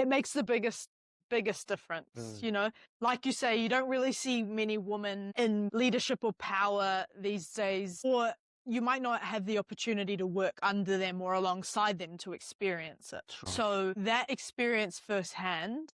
it makes the biggest difference, you know? Like you say, you don't really see many women in leadership or power these days, or you might not have the opportunity to work under them or alongside them to experience it. Sure. So that experience firsthand,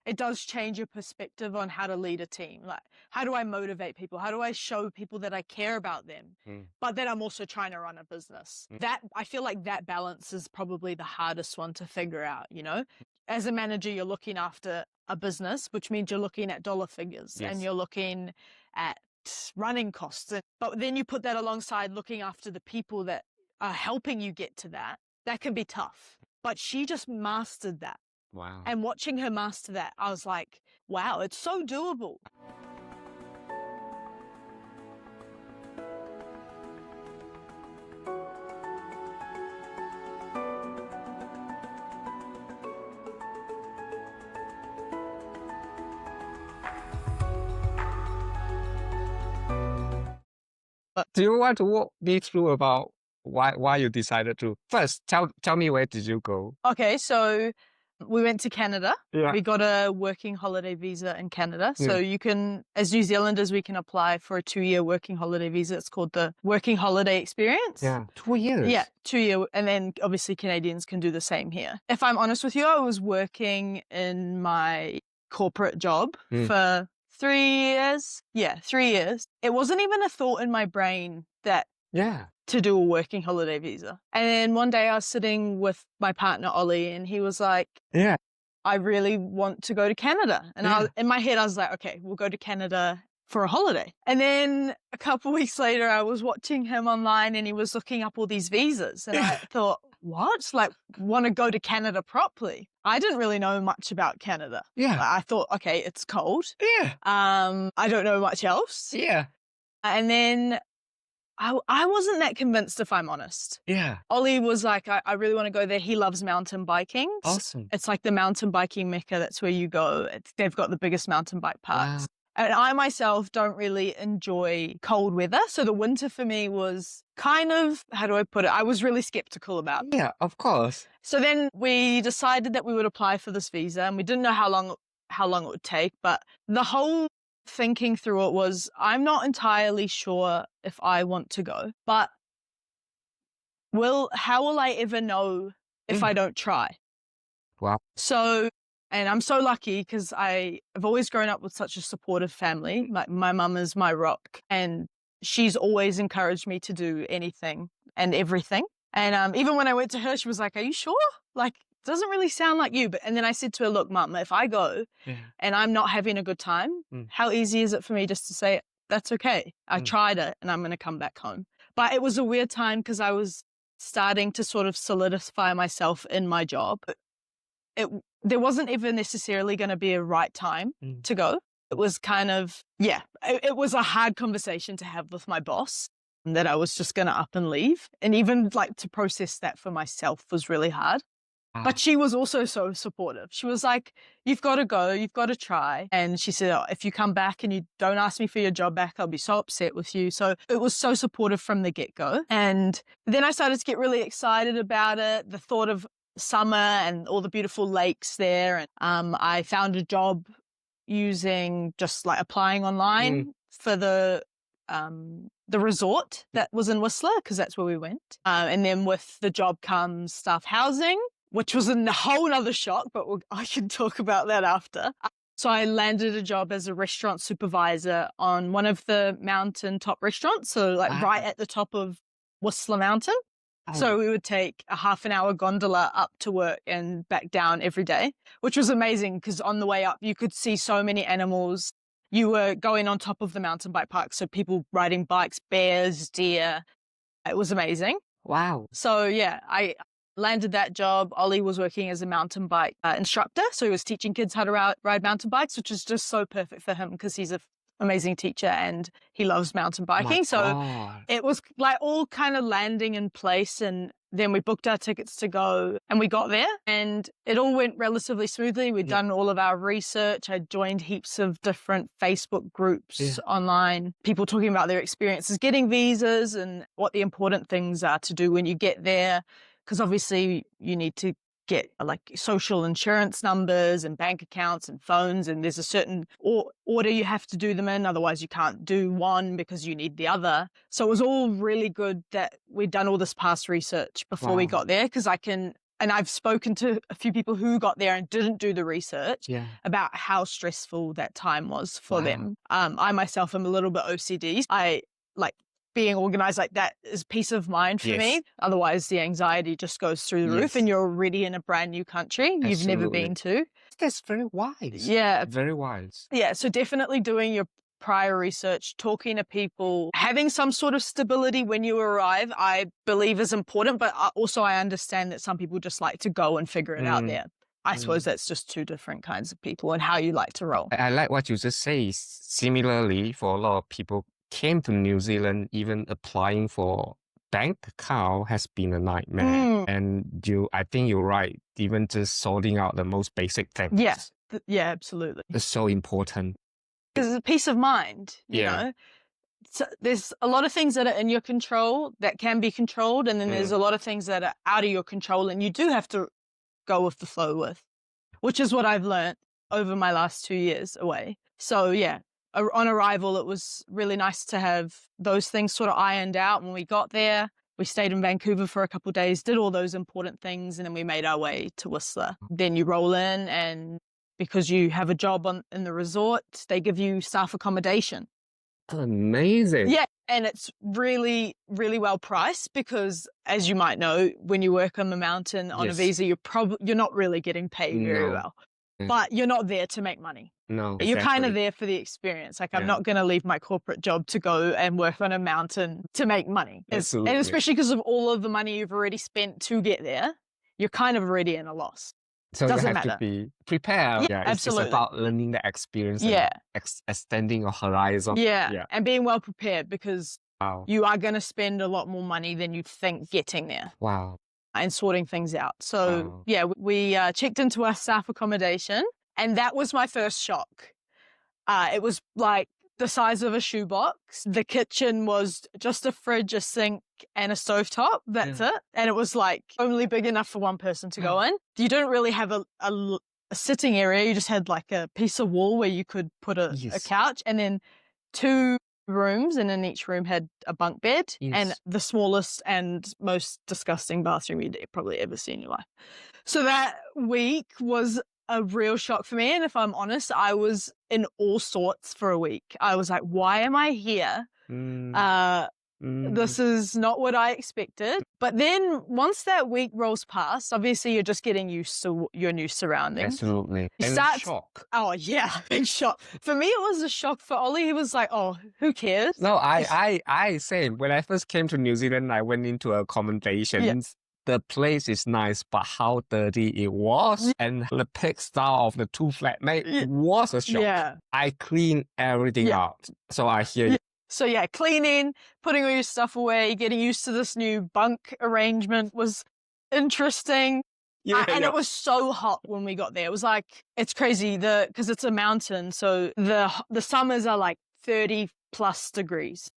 it does change your perspective on how to lead a team. Like, how do I motivate people? How do I show people that I care about them, but that I'm also trying to run a business? That, I feel like that balance is probably the hardest one to figure out, you know? As a manager, you're looking after a business, which means you're looking at dollar figures and you're looking at running costs. But then you put that alongside looking after the people that are helping you get to that. That can be tough. But she just mastered that. Wow. And watching her master that, I was like, wow, it's so doable. Do you want to walk me through about why you decided to? First, tell me, where did you go? Okay, so we went to Canada. Yeah. We got a working holiday visa in Canada. So you can, as New Zealanders, we can apply for a 2-year working holiday visa. It's called the Working Holiday Experience. Yeah, 2 years. Yeah, 2-year. And then obviously Canadians can do the same here. If I'm honest with you, I was working in my corporate job for 3 years. Yeah, 3 years. It wasn't even a thought in my brain that to do a working holiday visa. And then one day I was sitting with my partner, Ollie, and he was like, I really want to go to Canada. And in my head, I was like, okay, we'll go to Canada for a holiday. And then a couple of weeks later, I was watching him online and he was looking up all these visas. And I thought, what? Like, want to go to Canada properly? I didn't really know much about Canada. Yeah. I thought, okay, it's cold. Yeah. I don't know much else. Yeah. And then I wasn't that convinced, if I'm honest. Yeah. Ollie was like, I really want to go there. He loves mountain biking. Awesome. It's like the mountain biking mecca. That's where you go. They've got the biggest mountain bike parks. Wow. And I myself don't really enjoy cold weather. So the winter for me was kind of, how do I put it? I was really skeptical about it. Yeah, of course. So then we decided that we would apply for this visa, and we didn't know how long it would take. But the whole thinking through it was, I'm not entirely sure if I want to go, but how will I ever know if I don't try? Wow. So, and I'm so lucky because I've always grown up with such a supportive family. Like, my mum is my rock, and she's always encouraged me to do anything and everything. And even when I went to her, she was like, are you sure? Like, doesn't really sound like you. And then I said to her, look, Mum, if I go and I'm not having a good time, how easy is it for me just to say, that's okay. I tried it and I'm going to come back home. But it was a weird time because I was starting to sort of solidify myself in my job. There wasn't even necessarily going to be a right time to go. It was kind of, it was a hard conversation to have with my boss, that I was just going to up and leave. And even like to process that for myself was really hard. But she was also so supportive. She was like, you've got to go, you've got to try. And she said, if you come back and you don't ask me for your job back, I'll be so upset with you. So it was so supportive from the get-go. And then I started to get really excited about it, the thought of summer and all the beautiful lakes there. And I found a job using just like applying online for the resort that was in Whistler, because that's where we went. And then with the job comes staff housing, which was a whole nother shock, but I can talk about that after. So I landed a job as a restaurant supervisor on one of the mountain top restaurants. So like right at the top of Whistler Mountain. So we would take a half an hour gondola up to work and back down every day, which was amazing because on the way up, you could see so many animals. You were going on top of the mountain bike park. So people riding bikes, bears, deer. It was amazing. Wow. So yeah, I landed that job. Ollie was working as a mountain bike instructor. So he was teaching kids how to ride mountain bikes, which is just so perfect for him because he's an amazing teacher and he loves mountain biking. So it was like all kind of landing in place. And then we booked our tickets to go and we got there and it all went relatively smoothly. We'd done all of our research. I joined heaps of different Facebook groups online, people talking about their experiences getting visas and what the important things are to do when you get there. Because obviously you need to get like social insurance numbers and bank accounts and phones, and there's a certain order you have to do them in, otherwise you can't do one because you need the other. So it was all really good that we'd done all this past research before we got there, because and I've spoken to a few people who got there and didn't do the research about how stressful that time was for them. I myself am a little bit OCD. I like being organized like that is peace of mind for me. Otherwise, the anxiety just goes through the roof, and you're already in a brand new country you've never been to. That's very wise. Yeah. Very wise. Yeah. So definitely doing your prior research, talking to people, having some sort of stability when you arrive, I believe is important. But also I understand that some people just like to go and figure it out there. I suppose that's just two different kinds of people and how you like to roll. I like what you just say. Similarly, for a lot of people came to New Zealand, even applying for bank account has been a nightmare. And I think you're right. Even just sorting out the most basic things. Yes. Yeah, absolutely. It's so important. Because it's a peace of mind, you know. So there's a lot of things that are in your control that can be controlled, and then there's a lot of things that are out of your control and you do have to go with the flow with, which is what I've learned over my last 2 years away. So yeah, on arrival, it was really nice to have those things sort of ironed out. When we got there, we stayed in Vancouver for a couple of days, did all those important things, and then we made our way to Whistler. Then you roll in, and because you have a job in the resort, they give you staff accommodation. Amazing. Yeah, and it's really, really well priced because, as you might know, when you work on the mountain on a visa, you're not really getting paid very well. But you're not there to make money. No, you're kind of there for the experience. Like, I'm not going to leave my corporate job to go and work on a mountain to make money. Absolutely. And especially because of all of the money you've already spent to get there, you're kind of already in a loss. So you have to be prepared. Yeah, absolutely. It's about learning the experience and extending your horizon. Yeah, and being well prepared, because you are going to spend a lot more money than you think getting there. Wow. And sorting things out. So yeah, we checked into our staff accommodation, and that was my first shock. It was like the size of a shoebox. The kitchen was just a fridge, a sink, and a stovetop. That's it. And it was like only big enough for one person to go in. You don't really have a sitting area. You just had like a piece of wall where you could put a couch, and then 2 rooms, and in each room had a bunk bed and the smallest and most disgusting bathroom you'd probably ever see in your life. So that week was a real shock for me. And if I'm honest, I was in all sorts for a week. I was like, why am I here? This is not what I expected. But then once that week rolls past, obviously you're just getting used to your new surroundings. Absolutely. And shock. Oh, yeah, big shock. For me, it was a shock. For Ollie, he was like, oh, who cares? No, I same. When I first came to New Zealand, I went into accommodations. The place is nice, but how dirty it was, and the pigsty of the 2 flatmates was a shock. Yeah. I cleaned everything out. So I hear you. So yeah, cleaning, putting all your stuff away, getting used to this new bunk arrangement was interesting. And it was so hot when we got there. It was like, it's crazy because it's a mountain. So the summers are like 30 plus degrees.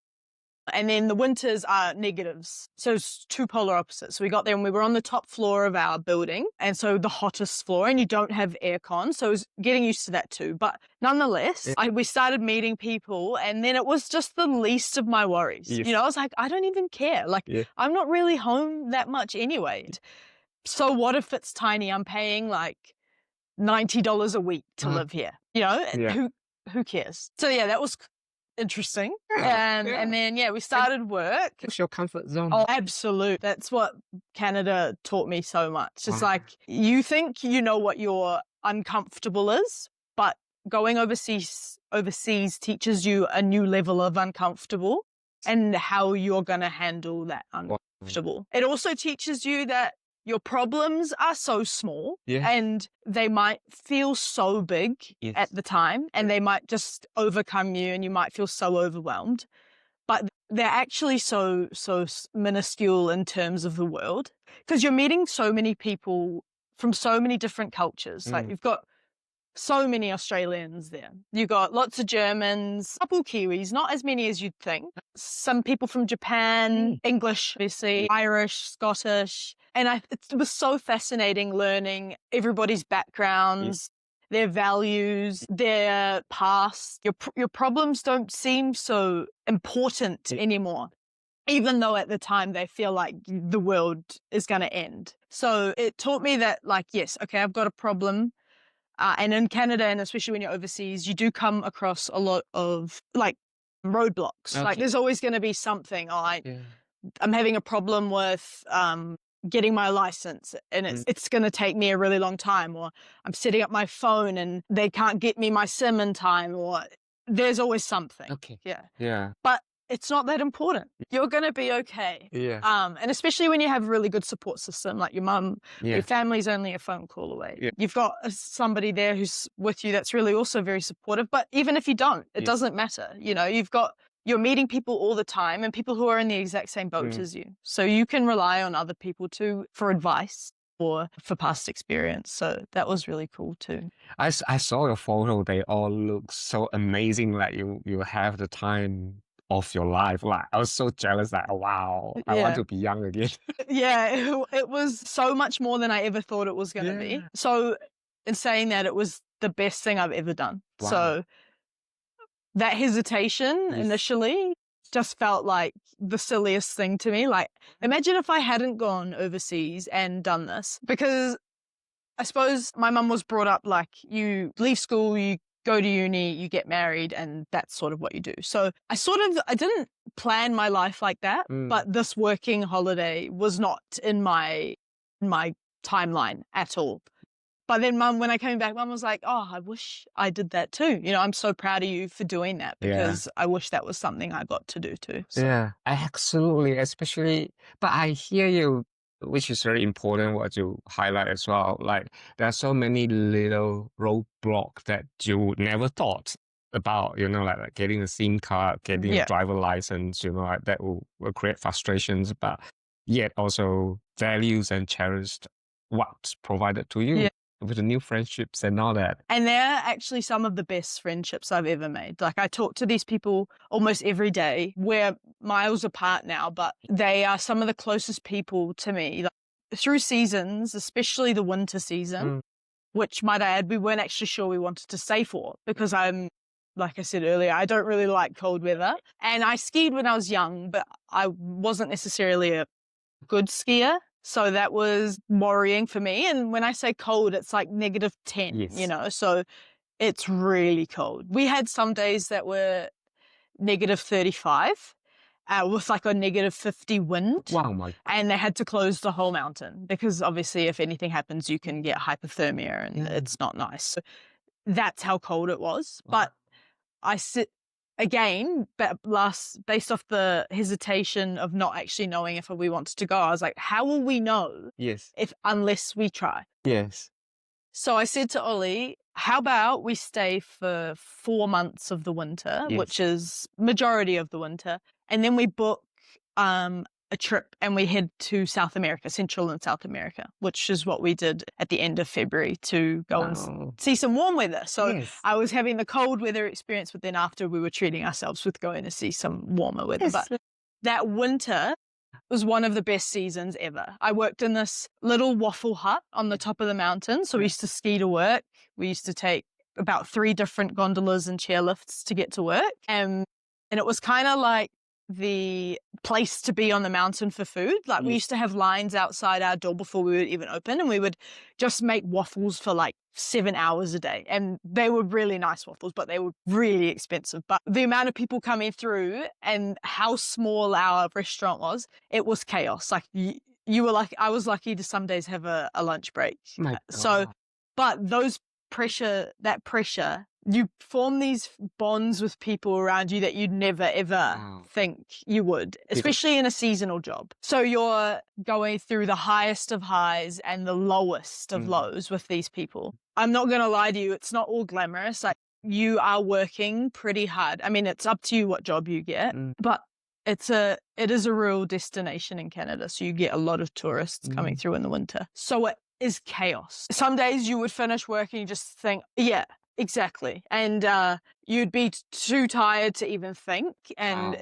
And then the winters are negatives. So it's 2 polar opposites. So we got there and we were on the top floor of our building. And so the hottest floor, and you don't have aircon. So I was getting used to that too. But nonetheless, we started meeting people, and then it was just the least of my worries. You know, I was like, I don't even care. Like, I'm not really home that much anyway. So what if it's tiny? I'm paying like $90 a week to live here. You know, who cares? So yeah, that was interesting. And then we started work. What's your comfort zone? Oh, absolute. That's what Canada taught me so much. It's like, you think you know what your uncomfortable is, but going overseas teaches you a new level of uncomfortable and how you're going to handle that uncomfortable. It also teaches you that your problems are so small and they might feel so big at the time, and they might just overcome you and you might feel so overwhelmed. But they're actually so minuscule in terms of the world, because you're meeting so many people from so many different cultures. Like, you've got So many Australians there. You got lots of Germans, a couple Kiwis, not as many as you'd think. Some people from Japan, English, obviously, Irish, Scottish. And it was so fascinating learning everybody's backgrounds, their values, their past. Your problems don't seem so important anymore, even though at the time they feel like the world is going to end. So it taught me that, like, yes, okay, I've got a problem. And in Canada, and especially when you're overseas, you do come across a lot of like roadblocks. Okay. Like there's always going to be something. I'm having a problem with getting my license, and it's going to take me a really long time. Or I'm setting up my phone and they can't get me my SIM in time. Or there's always something. Okay. Yeah. But it's not that important. You're going to be okay. Yeah. And especially when you have a really good support system, like your mum, your family's only a phone call away. Yeah. You've got somebody there who's with you that's really also very supportive. But even if you don't, it doesn't matter. You know, you're meeting people all the time and people who are in the exact same boat as you. So you can rely on other people too for advice or for past experience. So that was really cool too. I saw your photo. They all look so amazing. Like you have the time of your life. Like I was so jealous. Like, wow, I want to be young again. It was so much more than I ever thought it was going to be. So in saying that, it was the best thing I've ever done. Wow. So that hesitation initially just felt like the silliest thing to me. Like, imagine if I hadn't gone overseas and done this, because I suppose my mum was brought up like, you leave school, you go to uni, you get married, and that's sort of what you do. So I didn't plan my life like that, but this working holiday was not in my timeline at all. But then when I came back, Mum was like, oh, I wish I did that too. You know, I'm so proud of you for doing that, because I wish that was something I got to do too. So. Yeah, absolutely. Especially, but I hear you, which is very important what you highlight as well. Like there are so many little roadblocks that you never thought about, you know, like getting a SIM card, getting a driver license, you know, like that will create frustrations, but yet also values and cherished what's provided to you. With the new friendships and all that. And they're actually some of the best friendships I've ever made. Like I talk to these people almost every day. We're miles apart now, but they are some of the closest people to me. Like, through seasons, especially the winter season, which might I add, we weren't actually sure we wanted to stay for, because like I said earlier, I don't really like cold weather. And I skied when I was young, but I wasn't necessarily a good skier. So that was worrying for me. And when I say cold, it's like -10, you know, so it's really cold. We had some days that were -35 with like a -50 wind. Wow, my God. And they had to close the whole mountain, because obviously if anything happens, you can get hypothermia and it's not nice. So that's how cold it was. Wow. But again, based off the hesitation of not actually knowing if we wanted to go, I was like, how will we know unless we try? Yes. So I said to Ollie, how about we stay for 4 months of the winter, which is majority of the winter, and then we book a trip and we head to South America, Central and South America, which is what we did at the end of February to go and see some warm weather. So I was having the cold weather experience, but then after we were treating ourselves with going to see some warmer weather. But that winter was one of the best seasons ever. I worked in this little waffle hut on the top of the mountain. So we used to ski to work. We used to take about 3 different gondolas and chairlifts to get to work. And it was kind of like the place to be on the mountain for food. Like we used to have lines outside our door before we would even open, and we would just make waffles for like 7 hours a day. And they were really nice waffles, but they were really expensive. But the amount of people coming through and how small our restaurant was, it was chaos. Like you were like, I was lucky to some days have a lunch break. So, but that pressure, you form these bonds with people around you that you'd never, ever think you would, especially in a seasonal job. So you're going through the highest of highs and the lowest of lows with these people. I'm not going to lie to you. It's not all glamorous. Like you are working pretty hard. I mean, it's up to you what job you get, but it is a real destination in Canada. So you get a lot of tourists coming through in the winter. So is chaos. Some days you would finish work and you just think, yeah, exactly. And you'd be too tired to even think. And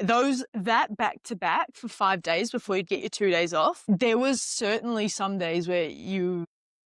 that back to back for 5 days before you'd get your 2 days off, there was certainly some days where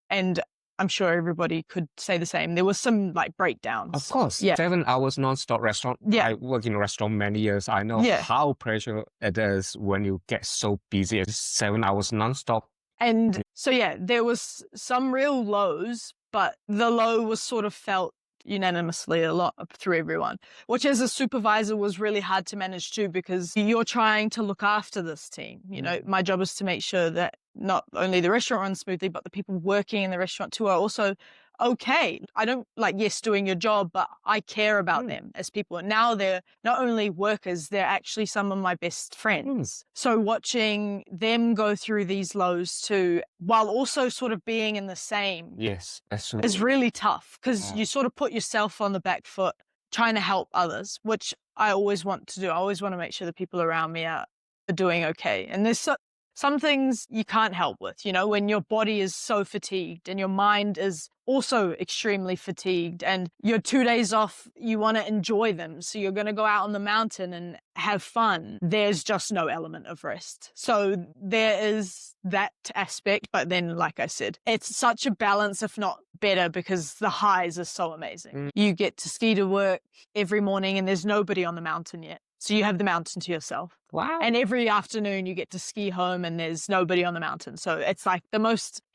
and I'm sure everybody could say the same. There was some like breakdowns. Of course, Yeah. 7 hours non-stop restaurant. Yeah. I work in a restaurant many years. I know how pressure it is when you get so busy. It's 7 hours non-stop. And so, yeah, there was some real lows, but the low was sort of felt unanimously a lot through everyone, which as a supervisor was really hard to manage too, because you're trying to look after this team. You know, my job is to make sure that not only the restaurant runs smoothly, but the people working in the restaurant too are also okay. I don't yes, doing your job, but I care about them as people. And now they're not only workers, they're actually some of my best friends. So watching them go through these lows too, while also sort of being in the same, yes, is really tough, because you sort of put yourself on the back foot trying to help others, which I always want to do. I always want to make sure the people around me are doing okay. And there's some things you can't help with, when your body is so fatigued and your mind is also extremely fatigued and your 2 days off, you want to enjoy them. So you're going to go out on the mountain and have fun. There's just no element of rest. So there is that aspect. But then, like I said, it's such a balance, if not better, because the highs are so amazing. You get to ski to work every morning and there's nobody on the mountain yet. So you have the mountain to yourself. Wow. And every afternoon you get to ski home and there's nobody on the mountain. So it's like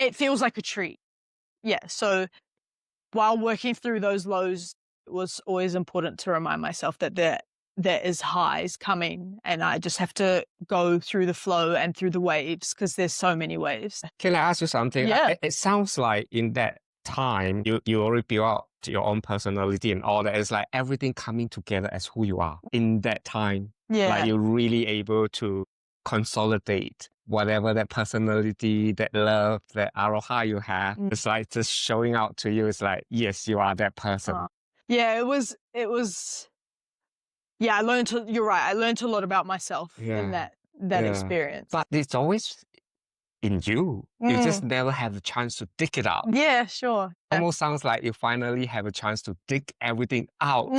it feels like a treat. Yeah. So while working through those lows, it was always important to remind myself that there is highs coming and I just have to go through the flow and through the waves, because there's so many waves. Can I ask you something? Yeah. It sounds like in that time, you already built out your own personality and all that. It's like everything coming together as who you are in that time. Yeah. Like you're really able to consolidate whatever that personality, that love, that aroha you have. It's like just showing out to you. It's like, yes, you are that person. Yeah, it was, yeah, you're right. I learned a lot about myself in that experience. But it's always in you. You just never have the chance to dig it out. Yeah, sure. Almost sounds like you finally have a chance to dig everything out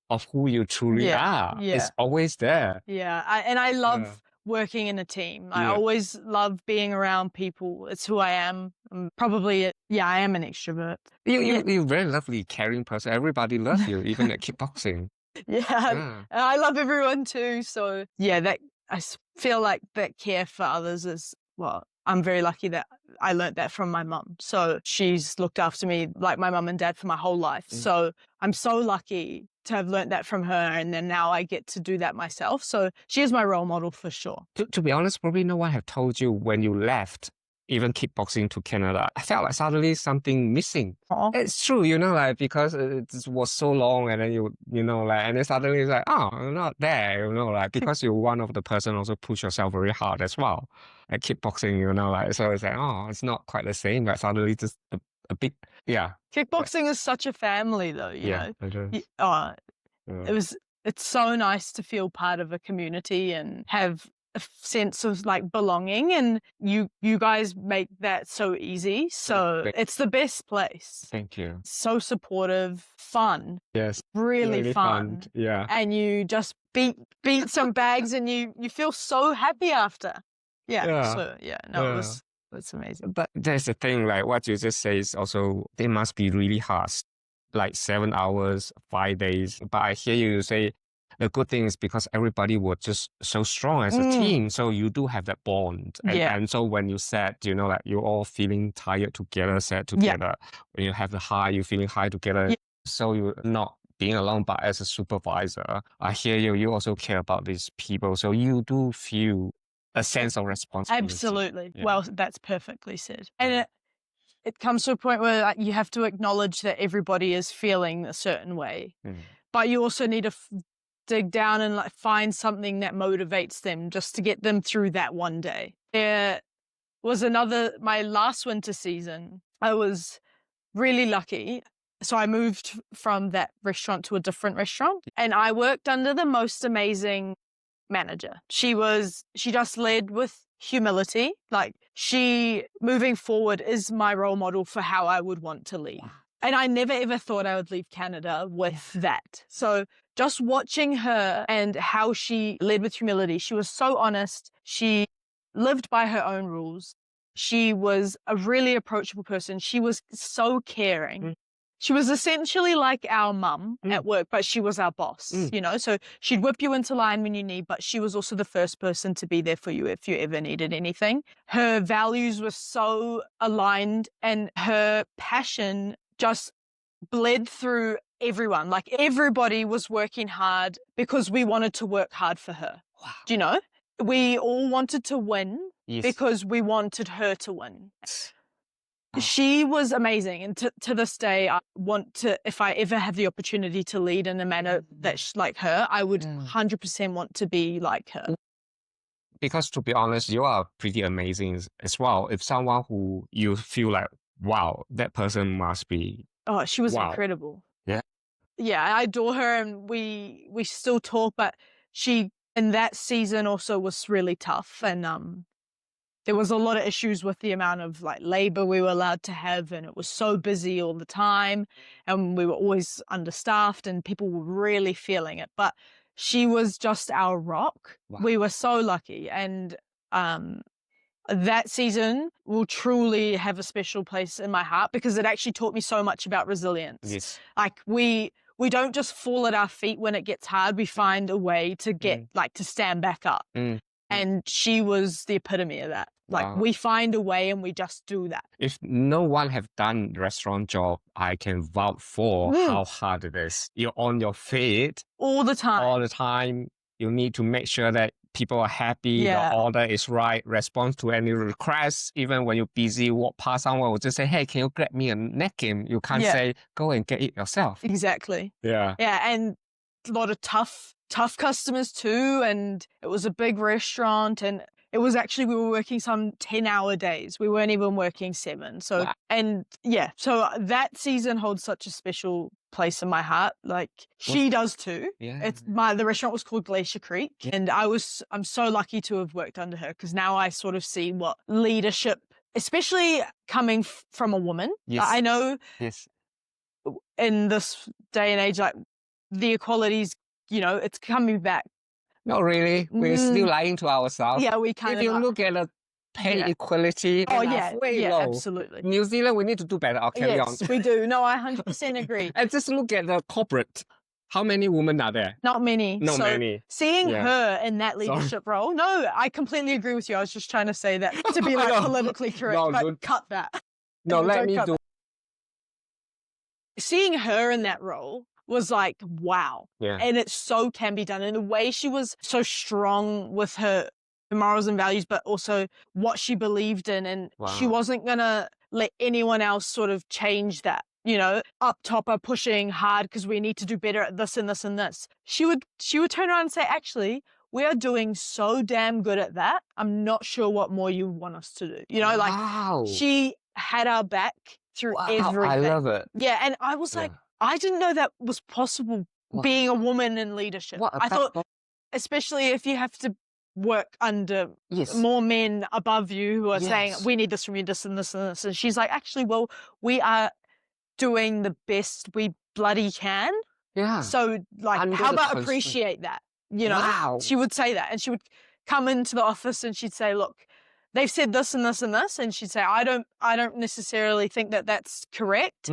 of who you truly are. Yeah. It's always there. Yeah, I love working in a team. I always love being around people. It's who I am. I am an extrovert. You're a very lovely, caring person. Everybody loves you, even at kickboxing. Yeah. I love everyone too. So yeah, I feel like that care for others is, well, I'm very lucky that I learned that from my mum. So she's looked after me like my mum and dad for my whole life. So I'm so lucky to have learned that from her, and then now I get to do that myself. So she is my role model for sure. To be honest, probably no one have told you when you left even kickboxing to Canada. I felt like suddenly something missing. It's true, because it was so long, and then and then suddenly it's like, oh, you're not there, because you're one of the person also push yourself very hard as well at kickboxing, so it's like, oh, it's not quite the same, but suddenly just a bit, yeah. Kickboxing is such a family though, you know. It is. It's so nice to feel part of a community and have a sense of like belonging, and you guys make that so easy. So it's the best place. Thank you. So supportive, fun. Yes. Really fun. Yeah. And you just beat some bags and you feel so happy after. Yeah. So it's amazing. But there's the thing, like what you just say is also, they must be really hard, like 7 hours, 5 days. But I hear you say the good thing is because everybody was just so strong as a team. So you do have that bond. And so when you said, like you're all feeling tired together, sad together, when you have the high, you're feeling high together. So you're not being alone, but as a supervisor, I hear you also care about these people. So you do feel a sense of responsibility. Absolutely. Yeah. Well, that's perfectly said. And it comes to a point where you have to acknowledge that everybody is feeling a certain way, but you also need to dig down and find something that motivates them just to get them through that one day. There was my last winter season, I was really lucky. So I moved from that restaurant to a different restaurant, and I worked under the most amazing manager. She just led with humility. Like, she, moving forward, is my role model for how I would want to lead. Wow. And I never ever thought I would leave Canada with that. So just watching her and how she led with humility, she was so honest. She lived by her own rules. She was a really approachable person. She was so caring. Mm. She was essentially like our mum at work, but she was our boss, you know? So she'd whip you into line when you need, but she was also the first person to be there for you if you ever needed anything. Her values were so aligned, and her passion just bled through everyone. Like, everybody was working hard because we wanted to work hard for her. Wow. Do you know? We all wanted to win Yes. because we wanted her to win. Wow. She was amazing. And to this day, I want to, if I ever have the opportunity to lead in a manner that's like her, I would 100% want to be like her. Because to be honest, you are pretty amazing as well. If someone who you feel like, wow, that person must be. Oh, she was Wow. incredible. Yeah. Yeah, I adore her, and we still talk, but she, in that season, also was really tough. And there was a lot of issues with the amount of like labor we were allowed to have, and it was so busy all the time, and we were always understaffed, and people were really feeling it. But she was just our rock. Wow. We were so lucky, and that season will truly have a special place in my heart because it actually taught me so much about resilience. Yes. Like, we don't just fall at our feet when it gets hard. We find a way to get like to stand back up. And she was the epitome of that. Like, Wow. we find a way and we just do that. If no one have done restaurant job, I can vouch for how hard it is. You're on your feet all the time. All the time. You need to make sure that people are happy, the order is right, respond to any requests. Even when you're busy, walk past someone will just say, hey, can you grab me a napkin? You can't say, go and get it yourself. Exactly. Yeah. Yeah, and a lot of tough customers too, and it was a big restaurant, and it was actually, we were working some 10-hour days. We weren't even working 7. So, wow. And yeah, so that season holds such a special place in my heart. Like, she does too. Yeah. The restaurant was called Glacier Creek, and I'm so lucky to have worked under her, because now I sort of see what leadership, especially coming from a woman. Yes. I know in this day and age, like, the equalities, you know, it's coming back. Not really. We're still lying to ourselves. Yeah, we kind If you look at the pay equality, way low. Absolutely. New Zealand, we need to do better. I'll carry on. Yes, we do. No, I 100% agree. And just look at the corporate. How many women are there? Not many. Not many. Seeing her in that leadership role, no, I completely agree with you. I was just trying to say that to be like politically correct, but cut that. No, let me do. Seeing her in that role was like, wow. Yeah. And it so can be done. And the way she was so strong with her morals and values, but also what she believed in. And she wasn't going to let anyone else sort of change that. You know, up top are pushing hard because we need to do better at this and this and this. She would turn around and say, actually, we are doing so damn good at that. I'm not sure what more you want us to do. You know, like, she had our back through everything. I love it. Yeah. And I was like, I didn't know that was possible, being a woman in leadership. I thought, especially if you have to work under more men above you who are saying, we need this from you, this and this and this. And she's like, actually, well, we are doing the best we bloody can. Yeah. So, like, how about appreciate that? You know, she would say that, and she would come into the office and she'd say, look, they've said this and this and this. And she'd say, I don't necessarily think that that's correct.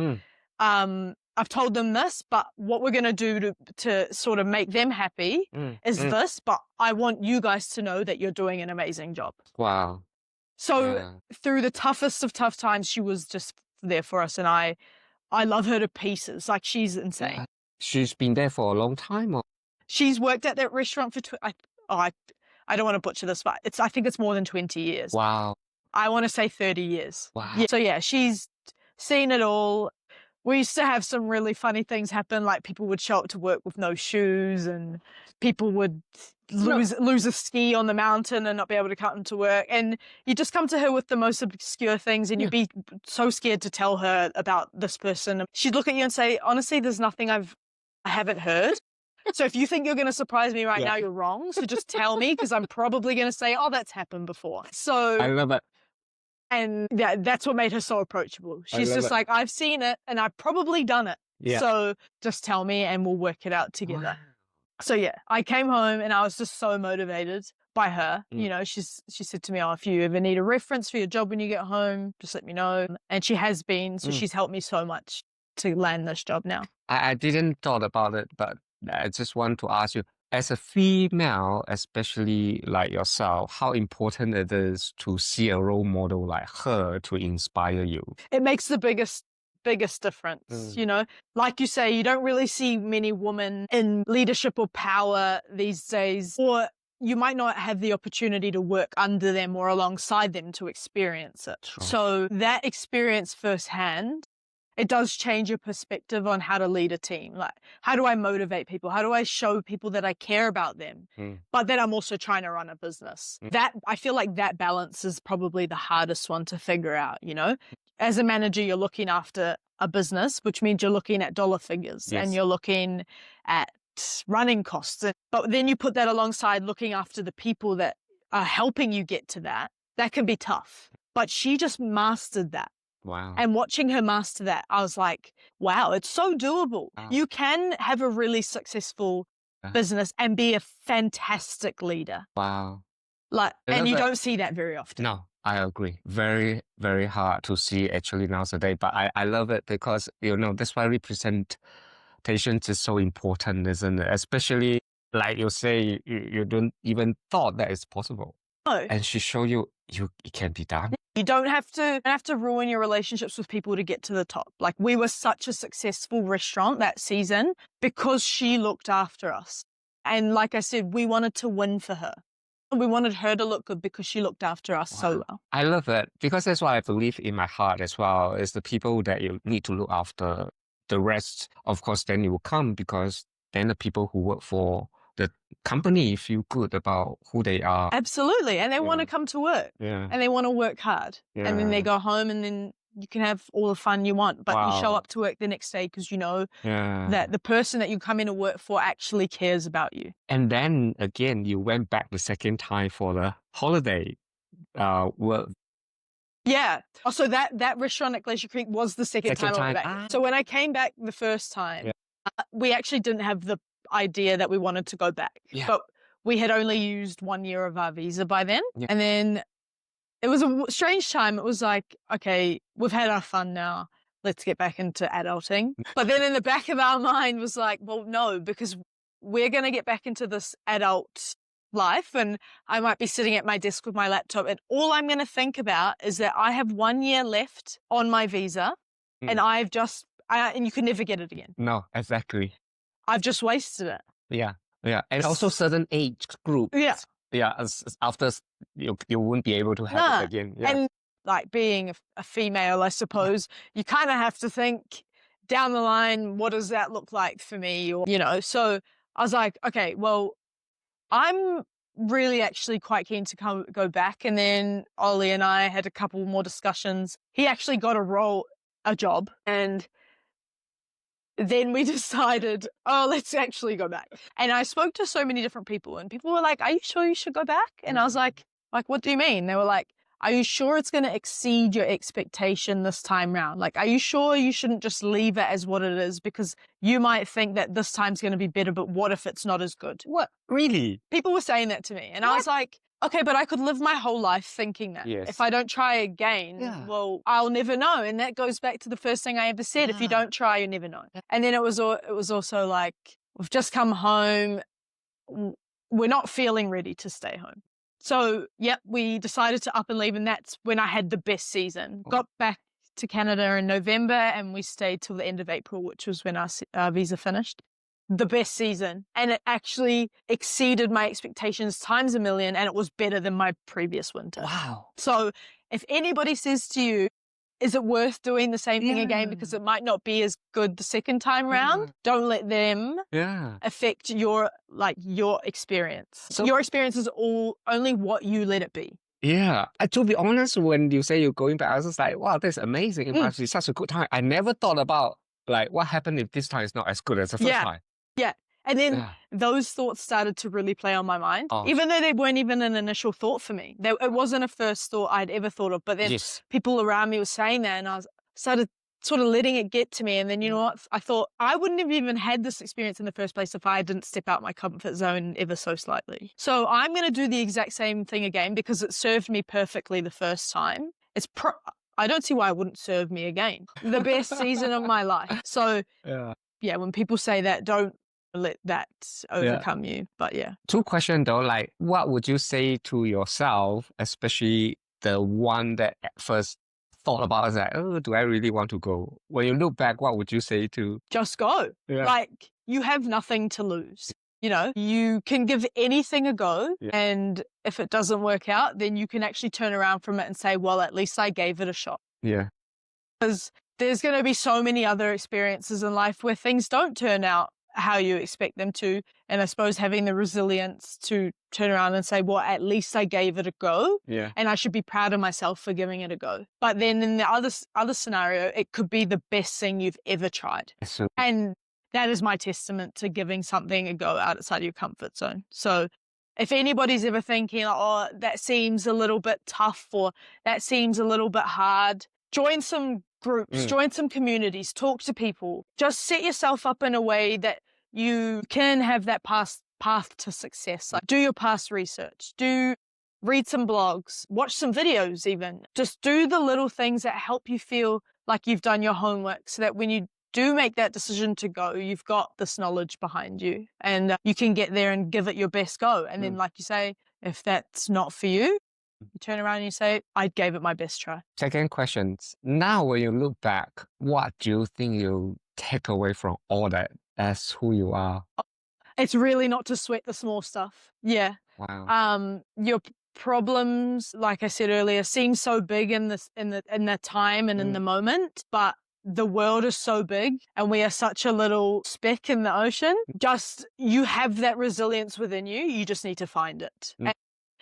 I've told them this, but what we're going to do to sort of make them happy is this, but I want you guys to know that you're doing an amazing job. Wow. So through the toughest of tough times, she was just there for us, and I love her to pieces. Like, she's insane. Yeah. She's been there for a long time? Or? She's worked at that restaurant for, I don't want to butcher this, but I think it's more than 20 years. Wow. I want to say 30 years. Wow. Yeah. So yeah, she's seen it all. We used to have some really funny things happen, like people would show up to work with no shoes, and people would lose a ski on the mountain and not be able to come to work. And you just come to her with the most obscure things, and you'd be so scared to tell her about this person. She'd look at you and say, honestly, there's nothing I haven't heard. So if you think you're going to surprise me right Yeah. now, you're wrong. So just tell me, because I'm probably going to say, oh, that's happened before. So I love it. and that's what made her so approachable. I She's love just it. like, I've seen it and I've probably done it. Yeah. So just tell me and we'll work it out together. Wow. So yeah, I came home and I was just so motivated by her. Mm. You know, she said to me, oh, if you ever need a reference for your job when you get home, just let me know. And she has been. So she's helped me so much to land this job now. I didn't thought about it, but I just want to ask you, as a female, especially like yourself, how important it is to see a role model like her to inspire you. It makes the biggest difference. You know, like you say, you don't really see many women in leadership or power these days, or you might not have the opportunity to work under them or alongside them to experience it. Sure. So that experience firsthand, it does change your perspective on how to lead a team. Like, how do I motivate people? How do I show people that I care about them, but that I'm also trying to run a business? That, I feel like that balance is probably the hardest one to figure out, you know? As a manager, you're looking after a business, which means you're looking at dollar figures and you're looking at running costs. But then you put that alongside looking after the people that are helping you get to that. That can be tough. But she just mastered that. Wow. And watching her master that, I was like, wow, it's so doable. Wow. You can have a really successful business and be a fantastic leader. Wow. Like, and you don't see that very often. No, I agree. Very, very hard to see actually nowadays. But I love it because, you know, that's why representation is so important, isn't it? Especially like you say, you don't even thought that it's possible. No. And she showed you it can be done. You don't have to ruin your relationships with people to get to the top. Like, we were such a successful restaurant that season because she looked after us. And like I said, we wanted to win for her. We wanted her to look good because she looked after us so well. I love it because that's what I believe in my heart as well, is the people that you need to look after. The rest, of course, then you will come because then the people who work for the company feel good about who they are. Absolutely. And they want to come to work. Yeah. And they want to work hard. Yeah. And then they go home and then you can have all the fun you want. But you show Wow. up to work the next day because you know Yeah. that the person that you come in to work for actually cares about you. And then again, you went back the second time for the holiday work. Yeah. Oh, so that restaurant at Glacier Creek was the second time I went back. So when I came back the first time, we actually didn't have the idea that we wanted to go back. Yeah. But we had only used 1 year of our visa by then. Yeah. And then it was a strange time. It was like, okay, we've had our fun now. Let's get back into adulting. But then in the back of our mind was like, well, no, because we're going to get back into this adult life and I might be sitting at my desk with my laptop and all I'm going to think about is that I have 1 year left on my visa and and you can never get it again. No, exactly. I've just wasted it. Yeah. Yeah. And also certain age group. Yeah. Yeah. After you won't be able to have it again. Yeah. And like being a female, I suppose, you kind of have to think down the line, what does that look like for me? Or, you know, so I was like, okay, well, I'm really actually quite keen to go back. And then Ollie and I had a couple more discussions. He actually got a job, and then we decided, oh, let's actually go back. And I spoke to so many different people and people were like, are you sure you should go back? And I was like, what do you mean? They were like, are you sure it's going to exceed your expectation this time round? Like, are you sure you shouldn't just leave it as what it is? Because you might think that this time's going to be better, but what if it's not as good? What? Really? People were saying that to me. And I was like, okay, but I could live my whole life thinking that. Yes. If I don't try again, well, I'll never know. And that goes back to the first thing I ever said. If you don't try, you never know. And then it was also like, we've just come home. We're not feeling ready to stay home. So, we decided to up and leave. And that's when I had the best season. Got back to Canada in November and we stayed till the end of April, which was when our visa finished. The best season, and it actually exceeded my expectations times a million, and it was better than my previous winter. Wow. So if anybody says to you, is it worth doing the same thing again because it might not be as good the second time round, don't let them affect your experience. So, your experience is only what you let it be. Yeah. To be honest, when you say you're going back, I was just like, wow, that's amazing. It must be such a good time. I never thought about like what happened if this time is not as good as the first time. Yeah. And then Yeah. those thoughts started to really play on my mind, Oh, even though they weren't even an initial thought for me. It wasn't a first thought I'd ever thought of, but then yes. people around me were saying that, and I started sort of letting it get to me. And then, you know what? I thought I wouldn't have even had this experience in the first place if I didn't step out my comfort zone ever so slightly. So I'm going to do the exact same thing again because it served me perfectly the first time. I don't see why it wouldn't serve me again. The best season of my life. So Yeah. yeah, when people say that, don't let that overcome you. But yeah. Two questions though, like what would you say to yourself, especially the one that at first thought about is like, oh, do I really want to go? When you look back, what would you say to? Just go. Yeah. Like, you have nothing to lose. You know, you can give anything a go. Yeah. And if it doesn't work out, then you can actually turn around from it and say, well, at least I gave it a shot. Yeah. Because there's going to be so many other experiences in life where things don't turn out how you expect them to. And I suppose having the resilience to turn around and say, well, at least I gave it a go. Yeah. And I should be proud of myself for giving it a go. But then in the other scenario, it could be the best thing you've ever tried. So, And that is my testament to giving something a go outside of your comfort zone. So if anybody's ever thinking, oh, that seems a little bit tough or that seems a little bit hard, join some groups, join some communities, talk to people. Just set yourself up in a way that you can have that path to success. Like, do your past research, read some blogs, watch some videos even. Just do the little things that help you feel like you've done your homework so that when you do make that decision to go, you've got this knowledge behind you and you can get there and give it your best go. And then, like you say, if that's not for you, you turn around and you say, I gave it my best try. second question. Now, when you look back, what do you think you take away from all that as who you are? It's really not to sweat the small stuff. Yeah. Wow. Your problems, like I said earlier, seem so big in the time and in the moment, but the world is so big and we are such a little speck in the ocean. Just, you have that resilience within you. You just need to find it. And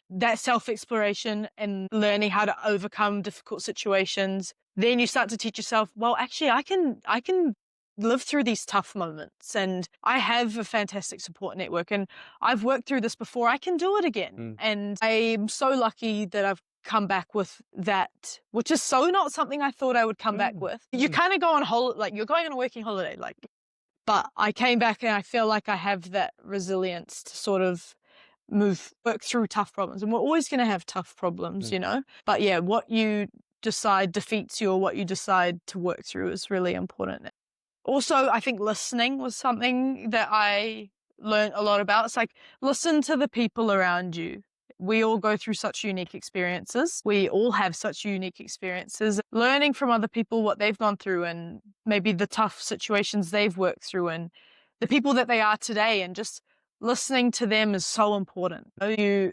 that self-exploration and learning how to overcome difficult situations, then you start to teach yourself, well, actually, I can live through these tough moments and I have a fantastic support network and I've worked through this before. I can do it again. And I'm so lucky that I've come back with that, which is so not something I thought I would come back with. You kind of go on holiday, like you're going on a working holiday, like, but I came back and I feel like I have that resilience to sort of work through tough problems. And we're always going to have tough problems, you know, but yeah, what you decide defeats you or what you decide to work through is really important. Also, I think listening was something that I learned a lot about. It's like, listen to the people around you. We all go through such unique experiences. We all have such unique experiences. Learning from other people what they've gone through and maybe the tough situations they've worked through and the people that they are today, and just listening to them is so important. You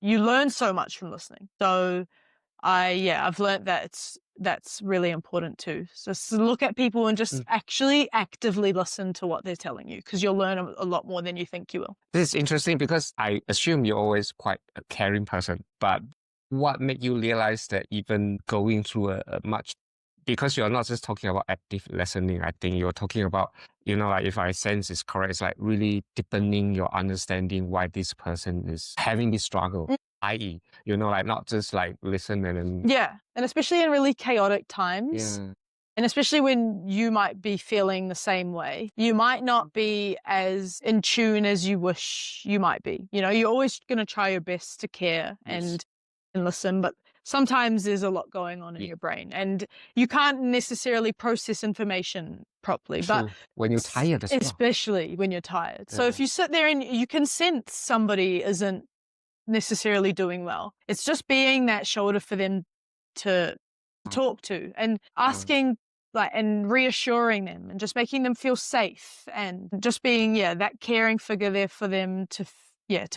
learn so much from listening. So I've learned that that's really important too. So just look at people and just actually actively listen to what they're telling you, because you'll learn a lot more than you think you will. This is interesting because I assume you're always quite a caring person, but what made you realize that even going through a much, because you're not just talking about active listening, I think you're talking about, you know, like if I sense is correct, it's like really deepening your understanding why this person is having this struggle. I.e., you know, like not just like listen and then... Yeah, and especially in really chaotic times. Yeah. And especially when you might be feeling the same way, you might not be as in tune as you wish you might be. You know, you're always going to try your best to care and listen, but sometimes there's a lot going on in your brain and you can't necessarily process information properly. True. But when you're tired as well. Especially when you're tired. So if you sit there and you can sense somebody isn't necessarily doing well, it's just being that shoulder for them to talk to and asking, like, and reassuring them and just making them feel safe and just being that caring figure there for them to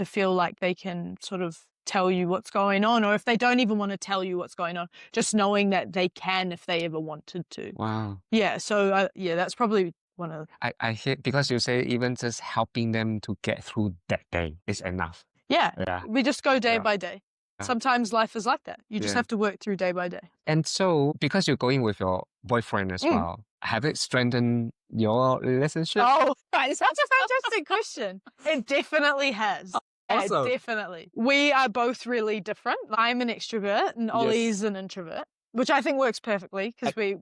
feel like they can sort of tell you what's going on, or if they don't even want to tell you what's going on, just knowing that they can if they ever wanted to. Wow. So that's probably one of... I hear, because you say even just helping them to get through that day is enough. Yeah. We just go day by day. Sometimes life is like that. You just have to work through day by day. And so, because you're going with your boyfriend as well, have it strengthened your relationship? Oh, it's such a fantastic question. It definitely has. Awesome. Definitely. We are both really different. I'm an extrovert and Ollie's an introvert, which I think works perfectly because we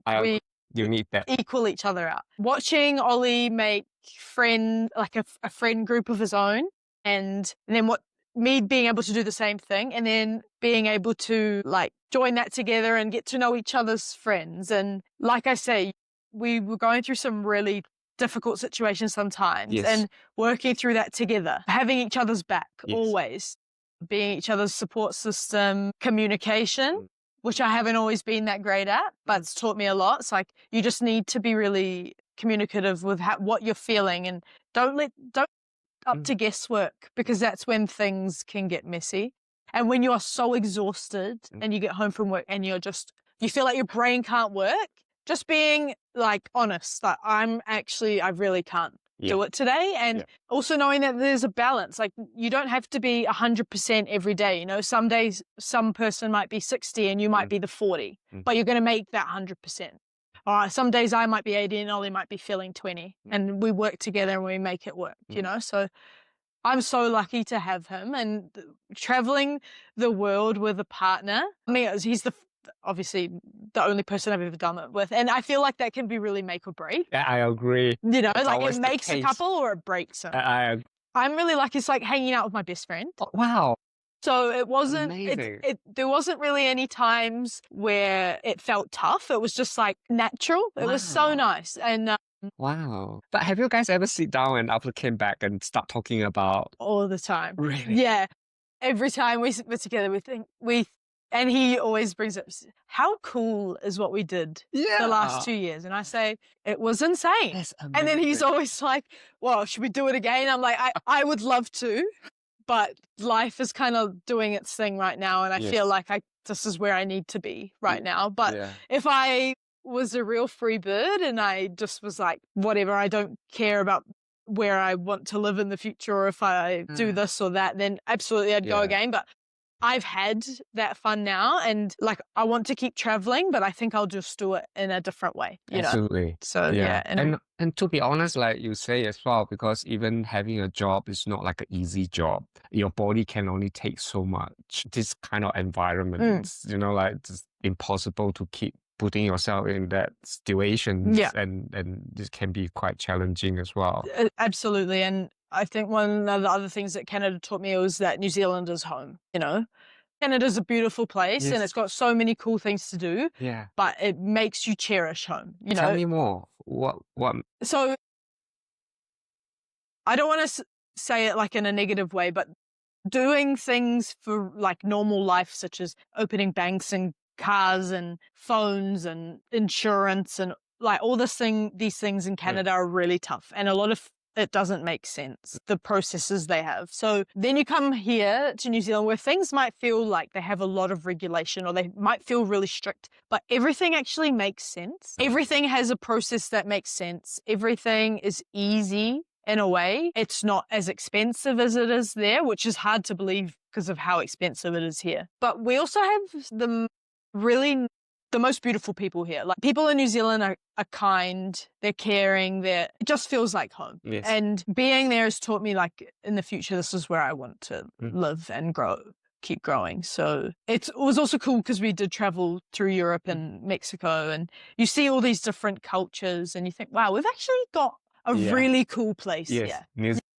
you need that. equal each other out. Watching Ollie make a friend group of his own, and then me being able to do the same thing, and then being able to like join that together and get to know each other's friends. And like I say, we were going through some really difficult situations sometimes and working through that together, having each other's back always, being each other's support system, communication, which I haven't always been that great at, but it's taught me a lot. It's like you just need to be really communicative with what you're feeling, and don't up to guesswork, because that's when things can get messy. And when you are so exhausted and you get home from work and you feel like your brain can't work, just being like honest, like I really can't do it today. And also knowing that there's a balance. Like you don't have to be 100% every day. You know, some days, some person might be 60 and you might be the 40, but you're going to make that 100%. Some days I might be 80 and Ollie might be feeling 20, and we work together and we make it work, you know? So I'm so lucky to have him, and traveling the world with a partner. I mean, he's obviously the only person I've ever done it with. And I feel like that can be really make or break. Yeah, I agree. You know, like it makes a couple or it breaks them. I'm really lucky. It's like hanging out with my best friend. Oh, wow. So it wasn't, there wasn't really any times where it felt tough. It was just like natural. It was so nice. And wow. But have you guys ever sit down and after came back and start talking about? All the time. Really? Yeah. Every time we're together, and he always brings up, how cool is what we did the last 2 years? And I say, it was insane. That's amazing. And then he's always like, well, should we do it again? I'm like, I would love to, but life is kind of doing its thing right now. And I feel like this is where I need to be right now. But if I was a real free bird and I just was like, whatever, I don't care about where I want to live in the future, or if I do this or that, then absolutely I'd go again. But I've had that fun now, and like I want to keep traveling, but I think I'll just do it in a different way. You Absolutely. know? So and to be honest, like you say as well, because even having a job is not like an easy job. Your body can only take so much. This kind of environment, you know, like it's impossible to keep putting yourself in that situation. And this can be quite challenging as well. Absolutely. And I think one of the other things that Canada taught me was that New Zealand is home, you know. Canada's a beautiful place and it's got so many cool things to do. Yeah. But it makes you cherish home, you know. Tell me more. What? So I don't want to say it like in a negative way, but doing things for like normal life, such as opening banks and cars and phones and insurance and like all these things in Canada are really tough. And a lot of it doesn't make sense, the processes they have. So then you come here to New Zealand where things might feel like they have a lot of regulation or they might feel really strict, but everything actually makes sense. Everything has a process that makes sense. Everything is easy in a way. It's not as expensive as it is there, which is hard to believe because of how expensive it is here. But we also have the most beautiful people here. Like people in New Zealand are kind, they're caring, it just feels like home. Yes. And being there has taught me like in the future, this is where I want to live and keep growing. So it was also cool because we did travel through Europe and Mexico, and you see all these different cultures and you think, wow, we've actually got a really cool place here.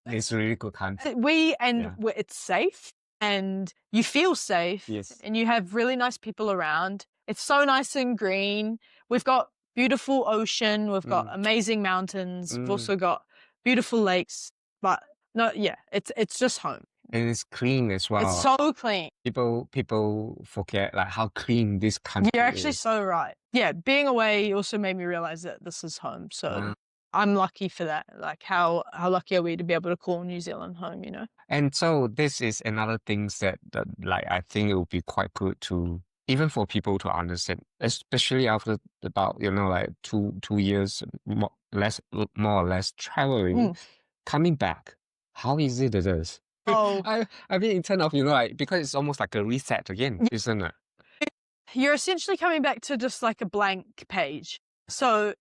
It's a really good country. It's safe and you feel safe and you have really nice people around. It's so nice and green. We've got beautiful ocean. We've got amazing mountains. We've also got beautiful lakes. But it's just home. And it's clean as well. It's so clean. People forget like how clean this country You're actually is. so right. Yeah, being away also made me realize that this is home. So I'm lucky for that. Like how lucky are we to be able to call New Zealand home, you know? And so this is another thing that like I think it would be quite good to even for people to understand, especially after about, you know, like two years more or less traveling, coming back, how easy it is. Oh, I mean, in terms of, like, because it's almost like a reset again, isn't it? you're essentially coming back to just like a blank page. So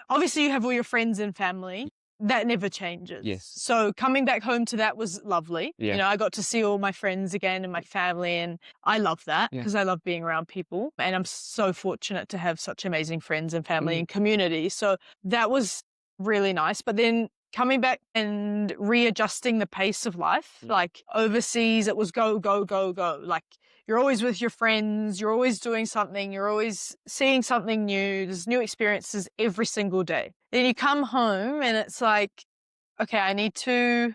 obviously you have all your friends and family. That never changes. Yes. So coming back home to that was lovely. Yeah. You know, I got to see all my friends again and my family, and I love that Yeah. because I love being around people. And I'm so fortunate to have such amazing friends and family and community. So that was really nice. But then coming back and readjusting the pace of life, like overseas, it was go, go, go, go. Like you're always with your friends, you're always doing something, you're always seeing something new, there's new experiences every single day. Then you come home and it's like, okay, I need to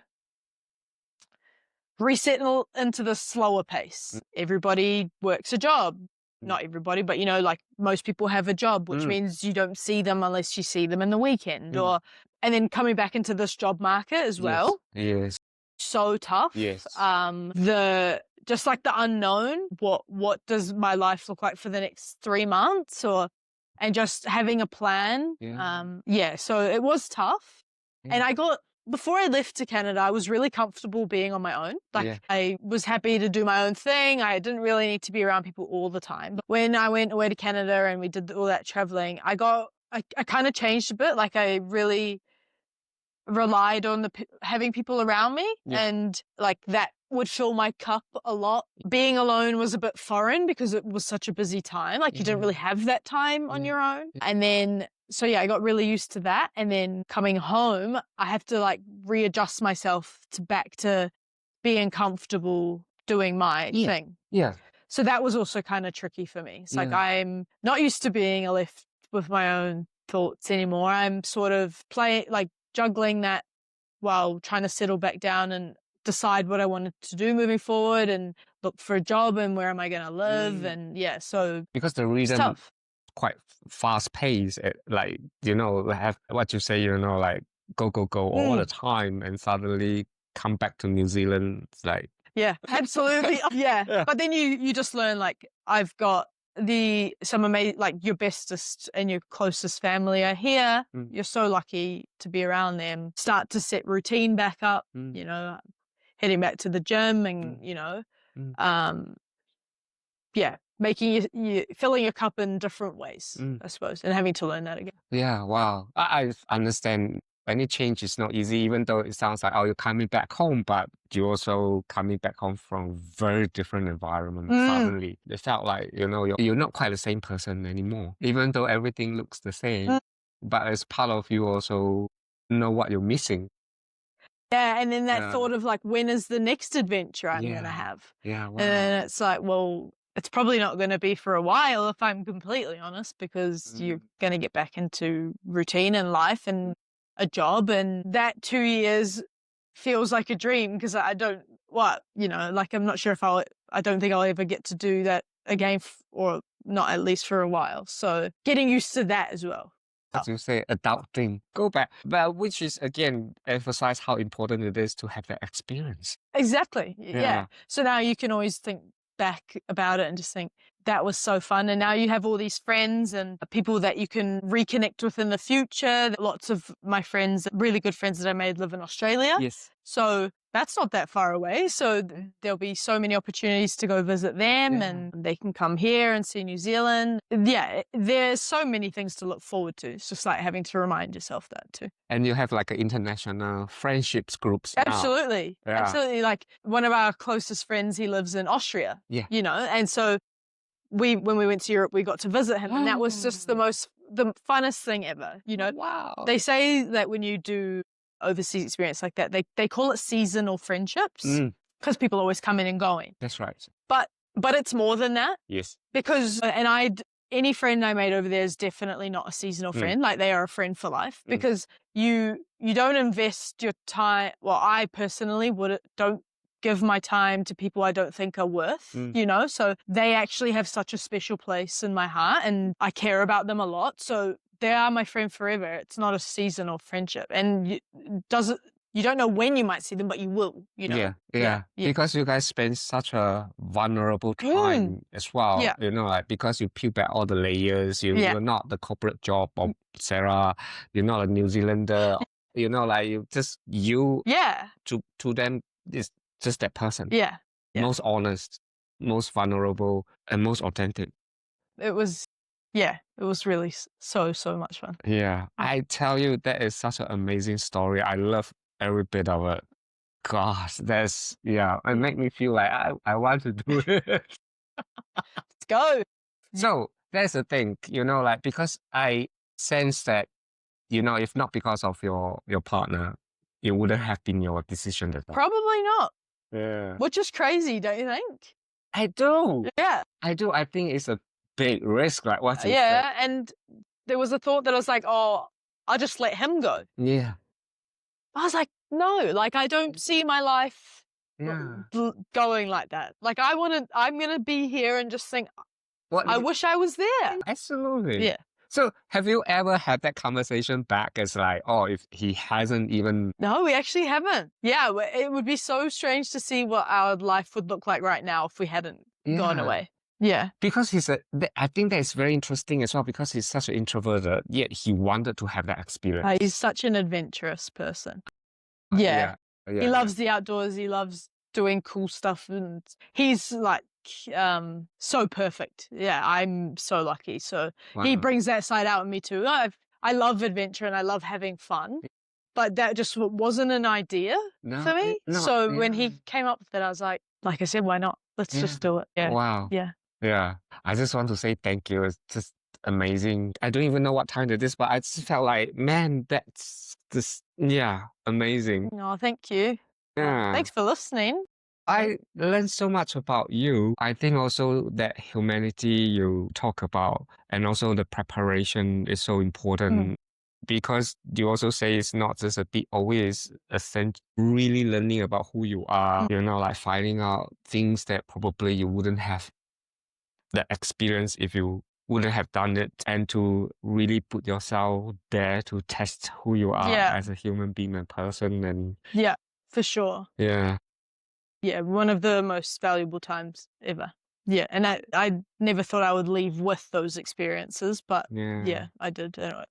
reset into the slower pace. Everybody works a job. Not everybody, but like most people have a job, which means you don't see them unless you see them in the weekend. And then coming back into this job market as well. Yes. So tough. Yes. Just like the unknown, what does my life look like for the next 3 months, and just having a plan. So it was tough. And before I left to Canada, I was really comfortable being on my own. Like I was happy to do my own thing. I didn't really need to be around people all the time. But when I went away to Canada and we did all that traveling, I kind of changed a bit. Like I really relied on having people around me, and like that would fill my cup a lot. Being alone was a bit foreign because it was such a busy time. Like you didn't really have that time on your own. And then so I got really used to that. And then coming home, I have to like readjust myself back to being comfortable doing my thing. Yeah. So that was also kind of tricky for me. It's like I'm not used to being left with my own thoughts anymore. I'm sort of juggling that while trying to settle back down and decide what I wanted to do moving forward and look for a job and where am I going to live. And so because the reason quite fast paced, like, have what you say, like go, go, go all the time and suddenly come back to New Zealand. It's like, yeah, absolutely. Yeah. But then you just learn, like, I've got some amazing, like your bestest and your closest family are here. You're so lucky to be around them. Start to set routine back up, heading back to the gym and, making you filling your cup in different ways, I suppose, and having to learn that again. Yeah, wow. I understand any change is not easy, even though it sounds like, oh, you're coming back home, but you're also coming back home from very different environment. Suddenly, it felt like, you're not quite the same person anymore, even though everything looks the same. But as part of you also know what you're missing. Yeah, and then that thought of like, when is the next adventure I'm going to have? Yeah, wow. And it's like, well, it's probably not going to be for a while, if I'm completely honest, because you're going to get back into routine and life and a job. And that 2 years feels like a dream because I'm not sure if I don't think I'll ever get to do that again, or not at least for a while. So getting used to that as well. As you say, adult dream, go back. But which is, again, emphasize how important it is to have that experience. Exactly. Yeah. So now you can always think back about it and just think, that was so fun. And now you have all these friends and people that you can reconnect with in the future. Lots of my friends, really good friends that I made, live in Australia. Yes. So that's not that far away. So there'll be so many opportunities to go visit them, and they can come here and see New Zealand. Yeah, there's so many things to look forward to. It's just like having to remind yourself that too. And you have like an international friendships groups Absolutely. Now. Yeah. Absolutely. Like one of our closest friends, he lives in Austria. Yeah. And so when we went to Europe, we got to visit him, and that was just the funnest thing ever. Wow. They say that when you do overseas experience like that, they call it seasonal friendships because people always come in and going. That's right. But it's more than that. Yes. Because any friend I made over there is definitely not a seasonal friend. Like they are a friend for life because you don't invest your time. Well, I personally don't give my time to people I don't think are worth, so they actually have such a special place in my heart and I care about them a lot. So they are my friend forever. It's not a seasonal friendship. And you don't know when you might see them, but you will, Yeah. Because you guys spend such a vulnerable time as well. Yeah. Like because you peel back all the layers, you're not the corporate job of Sarah, you're not a New Zealander. Like you Yeah. to them is just that person. Yeah. Yeah. Most honest, most vulnerable, and most authentic. It was, yeah, it was really so, so much fun. Yeah, I tell you, that is such an amazing story. I love every bit of it. Gosh, it make me feel like I want to do it. Let's go. So that's the thing, like because I sense that, if not because of your partner, it wouldn't have been your decision at all. Probably not, Yeah. which is crazy, don't you think? I do. Yeah. I do. I think it's a big risk, like what you said. Yeah. And there was a thought that I was like, oh, I'll just let him go. Yeah. I was like, no, like I don't see my life Yeah. going like that. Like I'm gonna be here and just think, What I wish I was there. Absolutely. Yeah. So have you ever had that conversation back as like, oh, if he hasn't even No, we actually haven't. Yeah, it would be so strange to see what our life would look like right now if we hadn't gone Yeah. away. Yeah. Because I think that is very interesting as well because he's such an introverted, yet he wanted to have that experience. He's such an adventurous person. Yeah. Yeah. He loves the outdoors. He loves doing cool stuff, and he's like so perfect. Yeah, I'm so lucky. So he Wow. brings that side out in me too. I love adventure and I love having fun, but that just wasn't an idea for me. So when he came up with it, I was like I said, why not? Let's just do it. Yeah. Wow. Yeah. Yeah. I just want to say thank you. It's just amazing. I don't even know what time it is, but I just felt like, man, that's just, amazing. Oh, thank you. Yeah. Thanks for listening. I learned so much about you. I think also that humanity you talk about and also the preparation is so important because you also say it's not just a bit always really learning about who you are, like finding out things that probably you wouldn't have that experience if you wouldn't have done it and to really put yourself there to test who you are as a human being and person and Yeah, for sure. yeah. Yeah, one of the most valuable times ever. Yeah, and I never thought I would leave with those experiences, but yeah, I did. The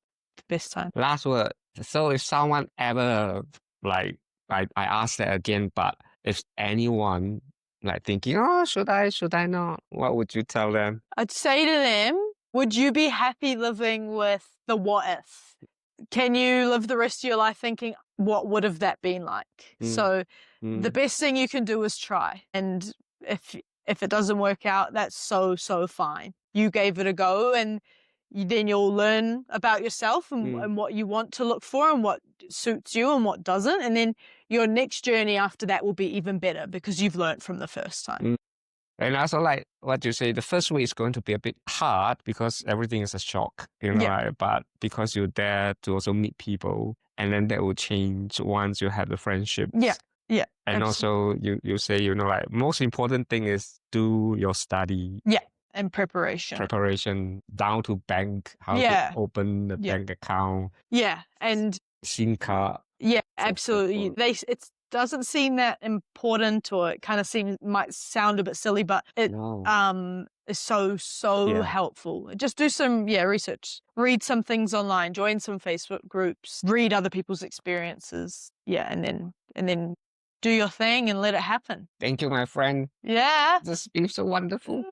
best time. Last word. So if someone ever like I ask that again, but if anyone like thinking, oh, should I not? What would you tell them? I'd say to them, would you be happy living with the what if? Can you live the rest of your life thinking, what would have that been like? So the best thing you can do is try. And if it doesn't work out, that's so, so fine. You gave it a go, and then you'll learn about yourself and what you want to look for and what suits you and what doesn't. And then your next journey after that will be even better because you've learned from the first time. And also, like what you say, the first week is going to be a bit hard because everything is a shock, right? But because you're there to also meet people, and then that will change once you have the friendship. Yeah. And absolutely. also, you say, like most important thing is do your study. Yeah, and preparation. Preparation down to bank, how to open the bank account. Yeah, and SIM card. Yeah, absolutely. It doesn't seem that important, or it kind of might sound a bit silly, but it is so helpful. Just do some research, read some things online, join some Facebook groups, read other people's experiences, and then do your thing and let it happen. Thank you, my friend. Yeah, This is so wonderful.